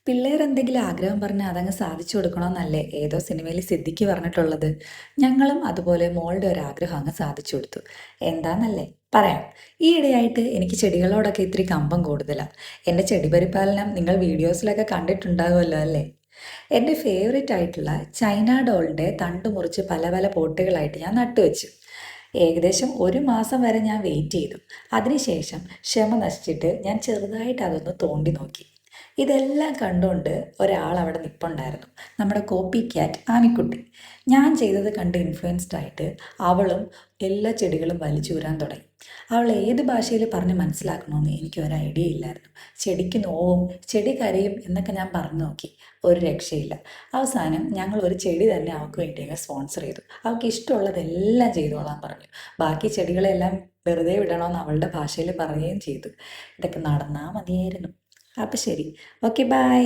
പിള്ളേരെന്തെങ്കിലും ആഗ്രഹം പറഞ്ഞാൽ അതങ്ങ് സാധിച്ചു കൊടുക്കണമെന്നല്ലേ ഏതോ സിനിമയിൽ സിദ്ദിഖ് പറഞ്ഞിട്ടുള്ളത്. ഞങ്ങളും അതുപോലെ മോളുടെ ഒരു ആഗ്രഹം അങ്ങ് സാധിച്ചു കൊടുത്തു. എന്താന്നല്ലേ പറയാം. ഈയിടെയായിട്ട് എനിക്ക് ചെടികളോടൊക്കെ ഇത്തിരി കമ്പം കൂടുതലാണ്. എൻ്റെ ചെടി പരിപാലനം നിങ്ങൾ വീഡിയോസിലൊക്കെ കണ്ടിട്ടുണ്ടാകുമല്ലോ അല്ലേ? എൻ്റെ ഫേവറേറ്റ് ആയിട്ടുള്ള ചൈന ഡോളിൻ്റെ തണ്ട് മുറിച്ച് പല പല പോട്ടുകളായിട്ട് ഞാൻ നട്ടുവെച്ചു. ഏകദേശം ഒരു മാസം വരെ ഞാൻ വെയിറ്റ് ചെയ്തു. അതിനുശേഷം ക്ഷമ നശിച്ചിട്ട് ഞാൻ ചെറുതായിട്ട് അതൊന്ന് തോണ്ടി നോക്കി. ഇതെല്ലാം കണ്ടുകൊണ്ട് ഒരാൾ അവിടെ നിൽപ്പുണ്ടായിരുന്നു. നമ്മുടെ കോപ്പി ക്യാറ്റ് ആമിക്കുട്ടി. ഞാൻ ചെയ്തത് കണ്ട് ഇൻഫ്ലുവൻസ്ഡ് ആയിട്ട് അവളും എല്ലാ ചെടികളും വലിച്ചൂരാൻ തുടങ്ങി. അവൾ ഏത് ഭാഷയിൽ പറഞ്ഞ് മനസ്സിലാക്കണമെന്ന് എനിക്ക് ഒരു ഐഡിയ ഇല്ലായിരുന്നു. ചെടിക്ക് നോവും ചെടി കരയും എന്നൊക്കെ ഞാൻ പറഞ്ഞു നോക്കി. ഒരു രക്ഷയില്ല. അവസാനം ഞങ്ങൾ ഒരു ചെടി തന്നെ അവൾക്ക് വേണ്ടി അങ്ങ് സ്പോൺസർ ചെയ്തു. അവൾക്ക് ഇഷ്ടമുള്ളതെല്ലാം ചെയ്തോളാൻ പറഞ്ഞു. ബാക്കി ചെടികളെല്ലാം വെറുതെ വിടണമെന്ന് അവളുടെ ഭാഷയിൽ പറയുകയും ചെയ്തു. ഇതൊക്കെ നടന്നാൽ മതിയായിരുന്നു. അപ്പം ശരി. Okay, by.